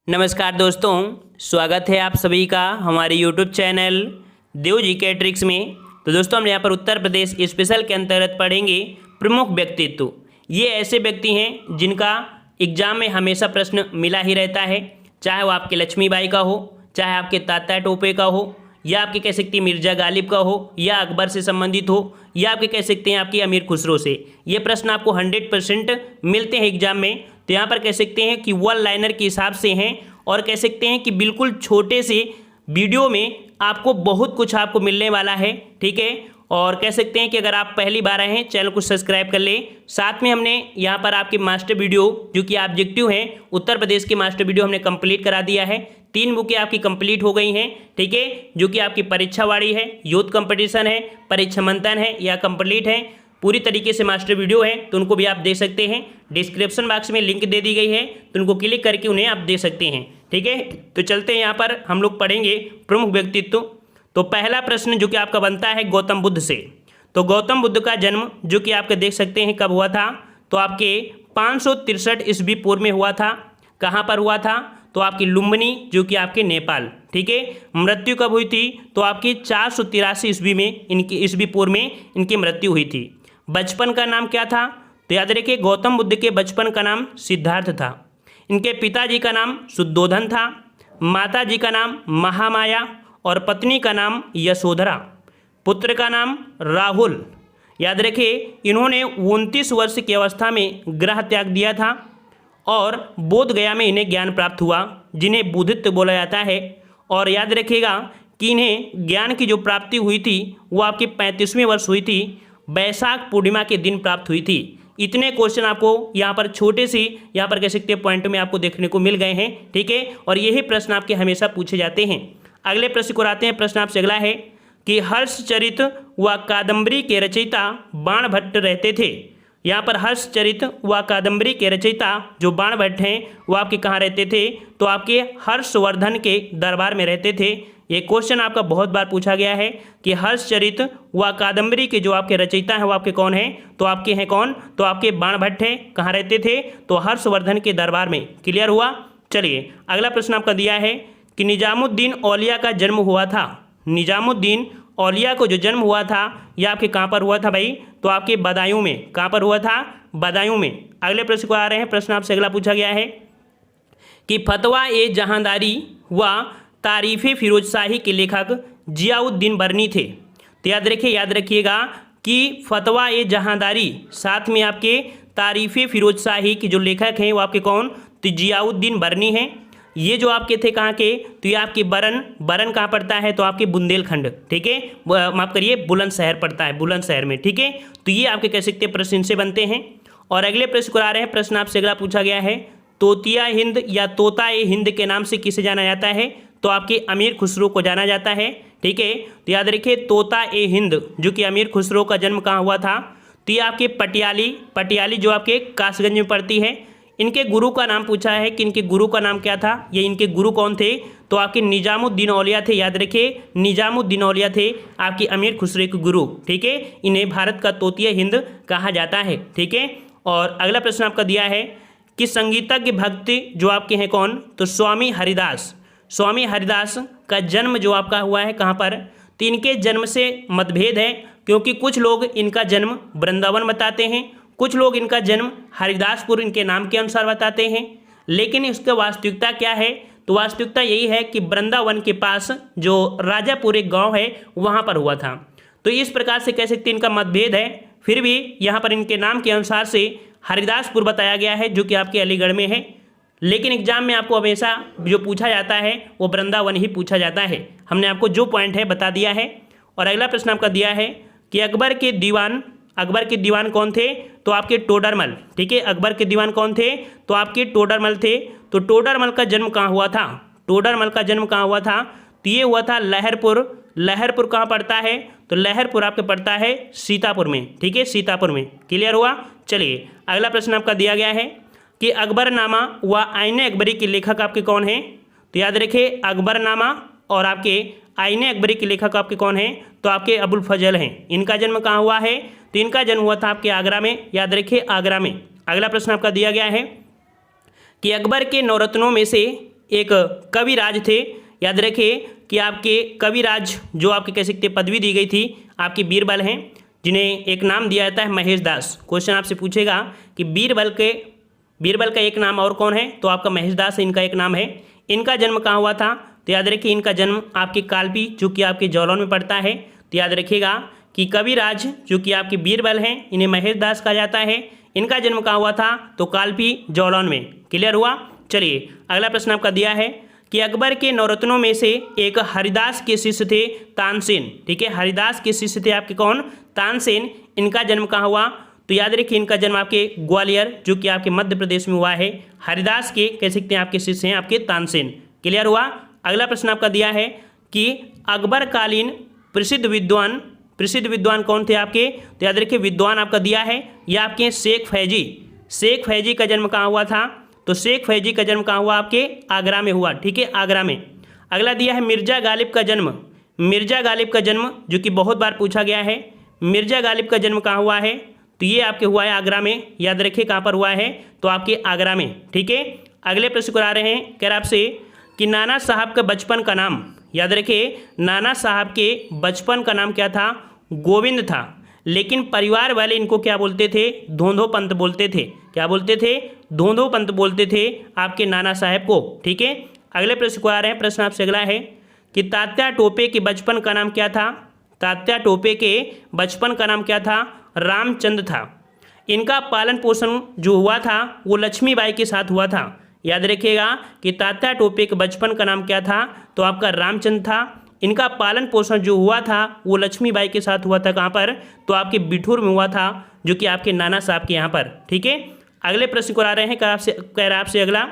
नमस्कार दोस्तों, स्वागत है आप सभी का हमारे YouTube चैनल देव जी के ट्रिक्स में। तो दोस्तों हम यहाँ पर उत्तर प्रदेश स्पेशल के अंतर्गत पढ़ेंगे प्रमुख व्यक्तित्व। ये ऐसे व्यक्ति हैं जिनका एग्जाम में हमेशा प्रश्न मिला ही रहता है, चाहे वो आपके लक्ष्मीबाई का हो, चाहे आपके तात्या टोपे का हो, या आपके कह सकते हैं मिर्जा गालिब का हो, या अकबर से संबंधित हो, या आपके कह सकते हैं आपकी अमीर खुसरो से। ये प्रश्न आपको 100% मिलते हैं एग्जाम में। तो यहाँ पर कह सकते हैं कि वन लाइनर के हिसाब से हैं और कह सकते हैं कि बिल्कुल छोटे से वीडियो में आपको बहुत कुछ आपको मिलने वाला है, ठीक है। और कह सकते हैं कि अगर आप पहली बार आए हैं चैनल को सब्सक्राइब कर लें। साथ में हमने यहाँ पर आपके मास्टर वीडियो जो कि ऑब्जेक्टिव हैं उत्तर प्रदेश के मास्टर वीडियो हमने कंप्लीट करा दिया है। 3 बुकें आपकी कंप्लीट हो गई हैं, ठीक है, जो कि आपकी परीक्षावाड़ी है, यूथ कंपटीशन है, परीक्षा मंथन है या कंप्लीट है। पूरी तरीके से मास्टर वीडियो है तो उनको भी आप देख सकते हैं। डिस्क्रिप्शन बॉक्स में लिंक दे दी गई है तो उनको क्लिक करके उन्हें आप देख सकते हैं, ठीक है। तो चलते हैं, यहाँ पर हम लोग पढ़ेंगे प्रमुख व्यक्तित्व। तो पहला प्रश्न जो कि आपका बनता है गौतम बुद्ध से। तो गौतम बुद्ध का जन्म जो कि आपके देख सकते हैं कब हुआ था, तो आपके 563 ईस्वी पूर्व में हुआ था। कहाँ पर हुआ था, तो आपकी लुम्बिनी जो कि आपके नेपाल, ठीक है। मृत्यु कब हुई थी, तो आपकी 483 ईस्वी में इनकी ईस्वी पूर्व में इनकी मृत्यु हुई थी। बचपन का नाम क्या था, तो याद रखिए गौतम बुद्ध के बचपन का नाम सिद्धार्थ था। इनके पिताजी का नाम शुद्धोधन था, माता जी का नाम महामाया और पत्नी का नाम यशोधरा। पुत्र का नाम राहुल। याद रखिए इन्होंने 29 वर्ष की अवस्था में ग्रह त्याग दिया था और बोध गया में इन्हें ज्ञान प्राप्त हुआ, जिन्हें बुद्धित्व बोला जाता है। और याद रखिएगा कि इन्हें ज्ञान की जो प्राप्ति हुई थी वो आपके 35वें वर्ष हुई थी, वैशाख पूर्णिमा के दिन प्राप्त हुई थी। इतने क्वेश्चन आपको यहाँ पर छोटे से यहाँ पर कह सकते हैं पॉइंट में आपको देखने को मिल गए हैं, ठीक है। और यही प्रश्न आपके हमेशा पूछे जाते हैं। अगले प्रश्न को आते हैं। प्रश्न आपसे अगला है कि हर्षचरित व कादम्बरी के रचयिता बाणभट्ट रहते थे। यहाँ पर हर्षचरित व कादम्बरी के रचयिता जो बाणभट्ट हैं वो आपके कहाँ रहते थे, तो आपके हर्षवर्धन के दरबार में रहते थे। ये क्वेश्चन आपका बहुत बार पूछा गया है कि हर्षचरित व कादम्बरी के जो आपके रचयिता हैं वो आपके कौन हैं, तो आपके हैं कौन, तो आपके बाणभट्ट हैं। कहाँ रहते थे, तो हर्षवर्धन के दरबार में। क्लियर हुआ। चलिए अगला प्रश्न आपका दिया है कि निजामुद्दीन औलिया का जन्म हुआ था। निजामुद्दीन औलिया को जो जन्म हुआ था यह आपके कहाँ पर हुआ था भाई, तो आपके बदायूं में। कहाँ पर हुआ था, बदायूं में। अगले प्रश्न को आ रहे हैं। प्रश्न आपसे अगला पूछा गया है कि फतवा ए जहांदारी व तारीफ़ फिरोज शाही के लेखक जियाउद्दीन बरनी थे। तो याद रखिएगा कि फतवा ए जहांदारी साथ में आपके तारीफ़ फिरोज शाही के जो लेखक हैं वो आपके कौन, तो जियाउद्दीन बरनी हैं। ये जो आपके थे कहाँ के, तो ये आपके बरन कहाँ पड़ता है, तो आपके बुंदेलखंड, ठीक है, माफ़ करिए बुलंदशहर पड़ता है, बुलंदशहर में, ठीक है। तो ये आपके कह सकते हैं प्रश्न इनसे बनते हैं। और अगले प्रश्न को आ रहे हैं। प्रश्न आपसे अगला पूछा गया है तोतिया हिंद या तोता ए हिंद के नाम से किसे जाना जाता है, तो आपके अमीर खुसरो को जाना जाता है, ठीक है। तो याद रखिए तोता ए हिंद जो कि अमीर खुसरो का जन्म कहाँ हुआ था, तो ये आपके पटियाली जो आपके कासगंज में पड़ती है। इनके गुरु का नाम पूछा है कि इनके गुरु का नाम क्या था, ये इनके गुरु कौन थे, तो आपके निजामुद्दीन औलिया थे। याद रखिए निजामुद्दीन औलिया थे आपकी अमीर खुसरो के गुरु, ठीक है। इन्हें भारत का तोतिया हिंद कहा जाता है, ठीक है। और अगला प्रश्न आपका दिया है कि संगीतज्ञ भक्ति जो आपके हैं कौन, तो स्वामी हरिदास। स्वामी हरिदास का जन्म जो आपका हुआ है कहाँ पर, तो इनके जन्म से मतभेद है, क्योंकि कुछ लोग इनका जन्म वृंदावन बताते हैं, कुछ लोग इनका जन्म हरिदासपुर इनके नाम के अनुसार बताते हैं। लेकिन इसका वास्तविकता क्या है, तो वास्तविकता यही है कि वृंदावन के पास जो राजापुर एक गाँव है वहाँ पर हुआ था। तो इस प्रकार से कह सकते हैं इनका मतभेद है। फिर भी यहाँ पर इनके नाम के अनुसार से हरिदासपुर बताया गया है जो कि आपके अलीगढ़ में है। लेकिन एग्जाम में आपको हमेशा जो पूछा जाता है वो वृंदावन ही पूछा जाता है। हमने आपको जो पॉइंट है बता दिया है। और अगला प्रश्न आपका दिया है कि अकबर के दीवान कौन थे, तो आपके टोडरमल, ठीक है। अकबर के दीवान कौन थे, तो आपके टोडरमल थे। तो टोडरमल का जन्म कहाँ हुआ था, टोडरमल का जन्म कहाँ हुआ था, तो ये हुआ था लहरपुर कहाँ पड़ता है, तो लहरपुर आपके पड़ता है सीतापुर में, ठीक है, सीतापुर में। क्लियर हुआ। चलिए अगला प्रश्न आपका दिया गया है कि अकबरनामा व आईने अकबरी के लेखक आपके कौन हैं, तो याद रखिए अकबरनामा और आपके आईने अकबरी के लेखक आपके कौन हैं, तो आपके अबुल फजल हैं। इनका जन्म कहाँ हुआ है, तो इनका जन्म हुआ था आपके आगरा में। याद रखिए आगरा में। अगला प्रश्न आपका दिया गया है कि अकबर के नवरत्नों में से एक कविराज थे। याद रखिए कि आपके कविराज जो आपके कह सकते पदवी दी गई थी आपके बीरबल हैं, जिन्हें एक नाम दिया जाता है महेश दास। क्वेश्चन आपसे पूछेगा कि बीरबल का एक नाम और कौन है, तो आपका महेश दास इनका एक नाम है। इनका जन्म कहाँ हुआ था, तो याद रखिए इनका जन्म आपके कालपी जो कि आपके जौलौन में पड़ता है। तो याद रखिएगा कि कविराज जो कि आपके बीरबल हैं इन्हें महेश दास कहा जाता है। इनका जन्म कहाँ हुआ था, तो कालपी जौलौन में। क्लियर हुआ। चलिए अगला प्रश्न आपका दिया है कि अकबर के नवरत्नों में से एक हरिदास के शिष्य थे तानसेन। ठीक है, हरिदास के शिष्य थे आपके कौन, तानसेन। इनका जन्म कहाँ हुआ, तो याद रखिए इनका जन्म आपके ग्वालियर जो कि आपके मध्य प्रदेश में हुआ है। हरिदास के कह सकते हैं आपके शिष्य हैं आपके तानसेन। क्लियर हुआ। अगला प्रश्न आपका दिया है कि अकबर कालीन प्रसिद्ध विद्वान कौन थे आपके, तो याद रखिए विद्वान आपका दिया है यह आपके शेख फैजी का जन्म कहाँ हुआ था, तो शेख फैजी का जन्म कहाँ हुआ, आपके आगरा में हुआ। ठीक है, आगरा में। अगला दिया है मिर्जा गालिब का जन्म जो कि बहुत बार पूछा गया है। मिर्जा गालिब का जन्म कहाँ हुआ है, तो ये आपके हुआ है आगरा में। याद रखिए कहाँ पर हुआ है, तो आपके आगरा में। ठीक है, अगले प्रश्न को आ रहे हैं कह रहा आपसे कि नाना साहब का बचपन का नाम। याद रखिए नाना साहब के बचपन का नाम क्या था, गोविंद था। लेकिन परिवार वाले इनको क्या बोलते थे, धोंधो पंत बोलते थे। क्या बोलते थे, धोंधो पंत बोलते थे आपके नाना साहब को। ठीक है, अगले प्रश्न को आ रहे हैं। प्रश्न आपसे अगला है कि तात्या टोपे के बचपन का नाम क्या था, तात्या टोपे के बचपन का नाम क्या था, रामचंद्र था। इनका पालन पोषण जो हुआ था वो लक्ष्मीबाई के साथ हुआ था। याद रखिएगा कि तात्या टोपे के बचपन का नाम क्या था, तो आपका रामचंद्र था। इनका पालन पोषण जो हुआ था वो लक्ष्मीबाई के साथ हुआ था। कहाँ पर, तो आपके बिठूर में हुआ था जो कि आपके नाना साहब के यहाँ पर। ठीक है, अगले प्रश्न को आ रहे हैं कह रहा आपसे अगला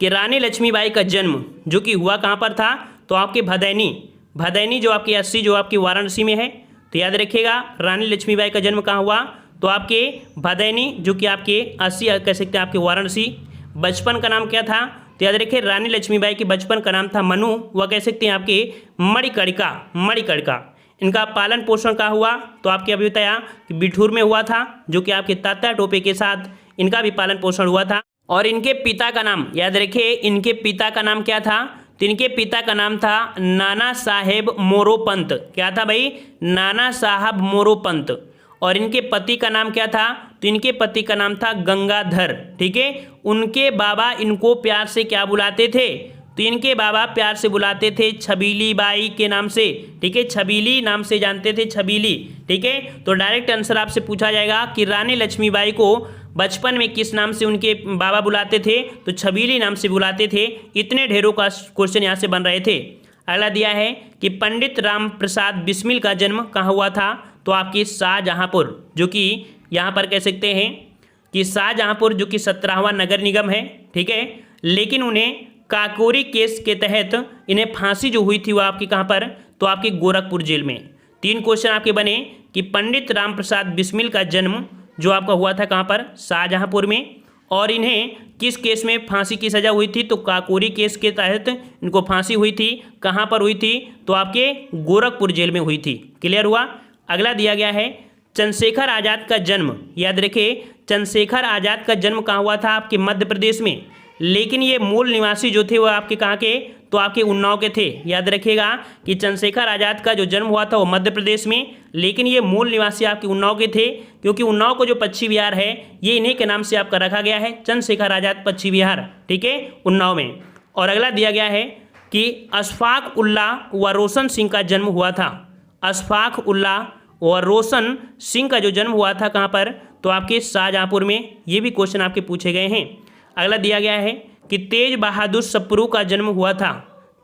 कि रानी लक्ष्मीबाई का जन्म जो कि हुआ कहाँ पर था, तो आपके भदैनी जो आपकी 80 जो आपकी वाराणसी में है। तो याद रखिएगा रानी लक्ष्मीबाई का जन्म कहाँ हुआ, तो आपके भदैनी जो कि आपके 80 कह सकते हैं आपके वाराणसी। बचपन का नाम क्या था, तो याद रखिए रानी लक्ष्मीबाई के बचपन का नाम था मनु, वह कह सकते हैं आपके मणिकर्णिका। इनका पालन पोषण कहाँ हुआ, तो आपके अभी बताया कि बिठूर में हुआ था जो कि आपके तात्या टोपे के साथ इनका भी पालन पोषण हुआ था। और इनके पिता का नाम याद रखिए, इनके पिता का नाम क्या था, तो इनके पिता का नाम था नाना साहेब मोरोपंत। क्या था भाई, नाना साहब मोरोपंत। और इनके पति का नाम क्या था, तो इनके पति का नाम था गंगाधर। ठीक है, उनके बाबा इनको प्यार से क्या बुलाते थे, तो इनके बाबा प्यार से बुलाते थे छबीली बाई के नाम से। ठीक है, छबीली नाम से जानते थे, छबीली। ठीक है, तो डायरेक्ट आंसर आपसे पूछा जाएगा कि रानी लक्ष्मीबाई को बचपन में किस नाम से उनके बाबा बुलाते थे, तो छबीली नाम से बुलाते थे। इतने ढेरों का क्वेश्चन यहाँ से बन रहे थे। अगला दिया है कि पंडित राम प्रसाद बिस्मिल का जन्म कहाँ हुआ था, तो आपकी शाहजहाँपुर जो कि यहाँ पर कह सकते हैं कि शाहजहाँपुर जो कि 17वां नगर निगम है। ठीक है, लेकिन उन्हें काकोरी केस के तहत इन्हें फांसी जो हुई थी वो आपकी कहाँ पर, तो आपके गोरखपुर जेल में। 3 क्वेश्चन आपके बने कि पंडित राम प्रसाद बिस्मिल का जन्म जो आपका हुआ था कहाँ पर, शाहजहाँपुर में। और इन्हें किस केस में फांसी की सज़ा हुई थी, तो काकोरी केस के तहत इनको फांसी हुई थी। कहाँ पर हुई थी, तो आपके गोरखपुर जेल में हुई थी। क्लियर हुआ। अगला दिया गया है चंद्रशेखर आज़ाद का जन्म। याद रखिए चंद्रशेखर आज़ाद का जन्म कहाँ हुआ था, आपके मध्य प्रदेश में। लेकिन ये मूल निवासी जो थे वो आपके कहाँ के, तो आपके उन्नाव के थे। याद रखिएगा कि चंद्रशेखर आज़ाद का जो जन्म हुआ था वो मध्य प्रदेश में, लेकिन ये मूल निवासी आपके उन्नाव के थे, क्योंकि उन्नाव को जो पक्षी विहार है ये इन्हीं के नाम से आपका रखा गया है, चंद्रशेखर आज़ाद पक्षी विहार। ठीक है, उन्नाव में। और अगला दिया गया है कि अशफाक उल्लाह व रोशन सिंह का जन्म हुआ था। अशफाक उल्लाह और रोशन सिंह का जो जन्म हुआ था कहाँ पर, तो आपके शाहजहाँपुर में। ये भी क्वेश्चन आपके पूछे गए हैं। अगला दिया गया है कि तेज बहादुर सप्रू का जन्म हुआ था।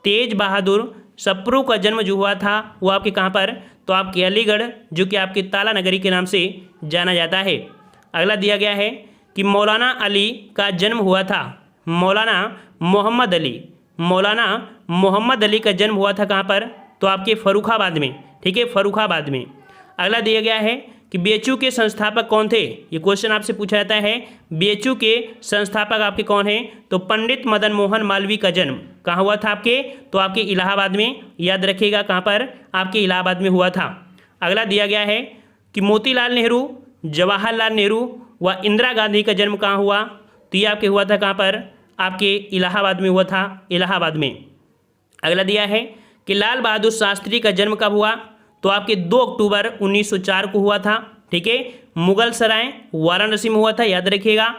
तेज बहादुर सप्रू का जन्म जो हुआ था वो आपके कहाँ पर, तो आपके अलीगढ़ जो कि आपके ताला नगरी के नाम से जाना जाता है। अगला दिया गया है कि मौलाना अली का जन्म हुआ था। मौलाना मोहम्मद अली का जन्म हुआ था कहाँ पर, तो आपके फर्रुखाबाद में। ठीक है, फर्रुखाबाद में। अगला दिया गया है कि बीएचयू के संस्थापक कौन थे। ये क्वेश्चन आपसे पूछा जाता है, बीएचयू के संस्थापक आपके कौन हैं, तो पंडित मदन मोहन मालवीय का जन्म कहाँ हुआ था आपके, तो आपके इलाहाबाद में। याद रखिएगा कहाँ पर, आपके इलाहाबाद में हुआ था। अगला दिया गया है कि मोतीलाल नेहरू, जवाहरलाल नेहरू व इंदिरा गांधी का जन्म कहाँ हुआ, तो ये आपके हुआ था कहाँ पर, आपके इलाहाबाद में हुआ था, इलाहाबाद में। अगला दिया है कि लाल बहादुर शास्त्री का जन्म कब हुआ, तो आपके 2 अक्टूबर 1904 को हुआ था, ठीक है। मुगल सराय वाराणसी में हुआ था, याद रखिएगा।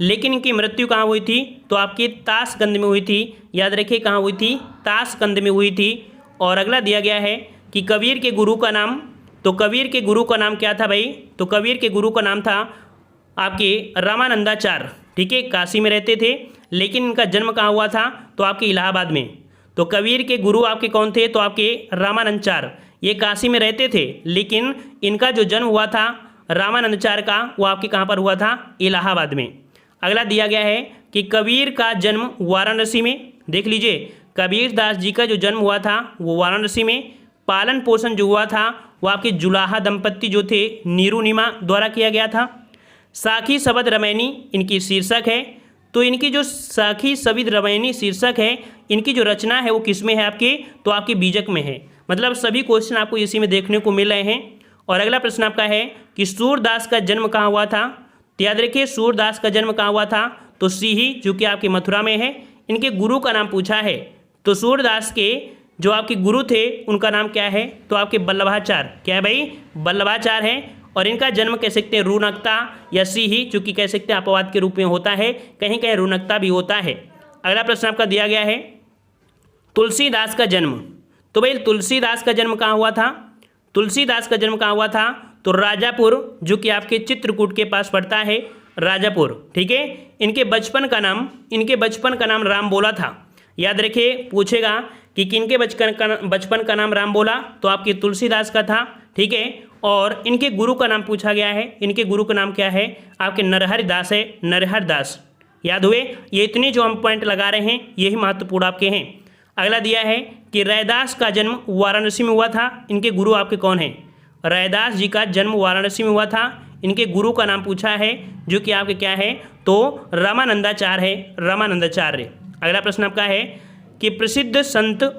लेकिन इनकी मृत्यु कहाँ हुई थी, तो आपकी ताशकंद में हुई थी, याद रखिए कहाँ हुई थी, ताशकंद में हुई थी। और अगला दिया गया है कि कबीर के गुरु का नाम, तो कबीर के गुरु का नाम क्या था भाई, तो कबीर के गुरु का नाम था आपके रामानंदाचार्य, ठीक है। काशी में रहते थे, लेकिन इनका जन्म कहाँ हुआ था, तो आपके इलाहाबाद में। तो कबीर के गुरु आपके कौन थे, तो आपके रामानंदाचार्य, ये काशी में रहते थे, लेकिन इनका जो जन्म हुआ था रामानंदाचार्य का, वो आपके कहाँ पर हुआ था, इलाहाबाद में। अगला दिया गया है कि कबीर का जन्म वाराणसी में, देख लीजिए कबीर दास जी का जो जन्म हुआ था वो वाराणसी में। पालन पोषण जो हुआ था वो आपके जुलाहा दंपत्ति जो थे नीरुनिमा द्वारा किया गया था। साखी शबद रामायणी इनकी शीर्षक है, तो इनकी जो साखी शबद रामायणी शीर्षक है, इनकी जो रचना है वो किस में है आपके, तो आपके बीजक में है। मतलब सभी क्वेश्चन आपको इसी में देखने को मिल रहे हैं। और अगला प्रश्न आपका है कि सूरदास का जन्म कहाँ हुआ था, तो याद रखिए सूरदास का जन्म कहाँ हुआ था, तो सीही जो कि आपके मथुरा में है। इनके गुरु का नाम पूछा है, तो सूरदास के जो आपके गुरु थे उनका नाम क्या है, तो आपके वल्लभाचार्य, क्या है भाई, वल्लभाचार्य है। और इनका जन्म कह सकते हैं रुनकता या सीही, जो कि कह सकते हैं अपवाद के रूप में होता है, कहीं कहीं रुनकता भी होता है। अगला प्रश्न आपका दिया गया है तुलसीदास का जन्म, तो भाई तुलसीदास का जन्म कहाँ हुआ था, तुलसीदास का जन्म कहाँ हुआ था, तो राजापुर, जो कि आपके चित्रकूट के पास पड़ता है, राजापुर, ठीक है। इनके बचपन का नाम राम बोला था, याद रखिए पूछेगा कि किनके बचपन का नाम राम बोला, तो आपके तुलसीदास का था, ठीक है। और इनके गुरु का नाम पूछा गया है, इनके गुरु का नाम क्या है, आपके नरहरि दास है, नरहरि दास, याद हुए। ये इतने जो हम पॉइंट लगा रहे हैं यही महत्वपूर्ण आपके हैं। अगला दिया है कि रैदास का जन्म वाराणसी में हुआ था, इनके गुरु आपके कौन हैं, रैदास जी का जन्म वाराणसी में हुआ था, इनके गुरु का नाम पूछा है, जो कि आपके क्या है, तो रामानंदाचार्य है, रामानंदाचार्य। अगला प्रश्न आपका है कि प्रसिद्ध संत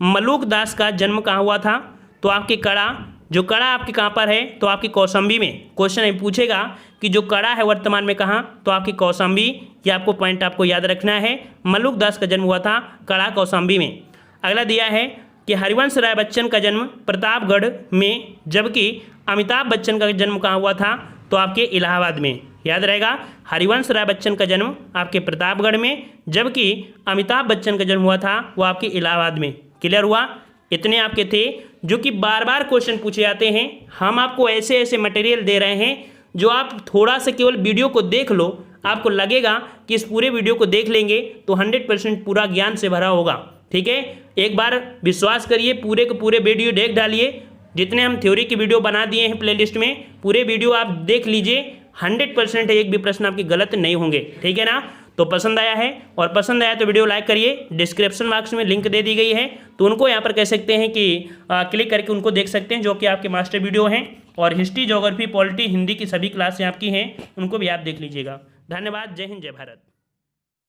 मलूक दास का जन्म कहाँ हुआ था, तो आपके कड़ा, जो कड़ा आपके कहाँ पर है, तो आपकी कौशाम्बी में। क्वेश्चन पूछेगा कि जो कड़ा है वर्तमान में कहाँ, तो आपकी कौशाम्बी, ये आपको पॉइंट आपको याद रखना है। मलूक दास का जन्म हुआ था कड़ा कौशाम्बी में। अगला दिया है कि हरिवंश राय बच्चन का जन्म प्रतापगढ़ में, जबकि अमिताभ बच्चन का जन्म कहाँ हुआ था, तो आपके इलाहाबाद में, याद रहेगा। हरिवंश राय बच्चन का जन्म आपके प्रतापगढ़ में, जबकि अमिताभ बच्चन का जन्म हुआ था वो आपके इलाहाबाद में। क्लियर हुआ। इतने आपके थे जो कि बार बार क्वेश्चन पूछे जाते हैं। हम आपको ऐसे ऐसे मटेरियल दे रहे हैं जो आप थोड़ा सा केवल वीडियो को देख लो, आपको लगेगा कि इस पूरे वीडियो को देख लेंगे तो 100% पूरा ज्ञान से भरा होगा, ठीक है। एक बार विश्वास करिए, पूरे के पूरे वीडियो देख डालिए। जितने हम थ्योरी की वीडियो बना दिए हैं प्लेलिस्ट में, पूरे वीडियो आप देख लीजिए, 100% एक भी प्रश्न आपके गलत नहीं होंगे, ठीक है ना। तो पसंद आया है, और पसंद आया तो वीडियो लाइक करिए। डिस्क्रिप्शन बॉक्स में लिंक दे दी गई है, तो उनको यहाँ पर कह सकते हैं कि क्लिक करके उनको देख सकते हैं, जो कि आपके मास्टर वीडियो हैं। और हिस्ट्री, ज्योग्राफी, पॉलिटी, हिंदी की सभी क्लासें आपकी हैं, उनको भी आप देख लीजिएगा। धन्यवाद। जय हिंद, जय भारत।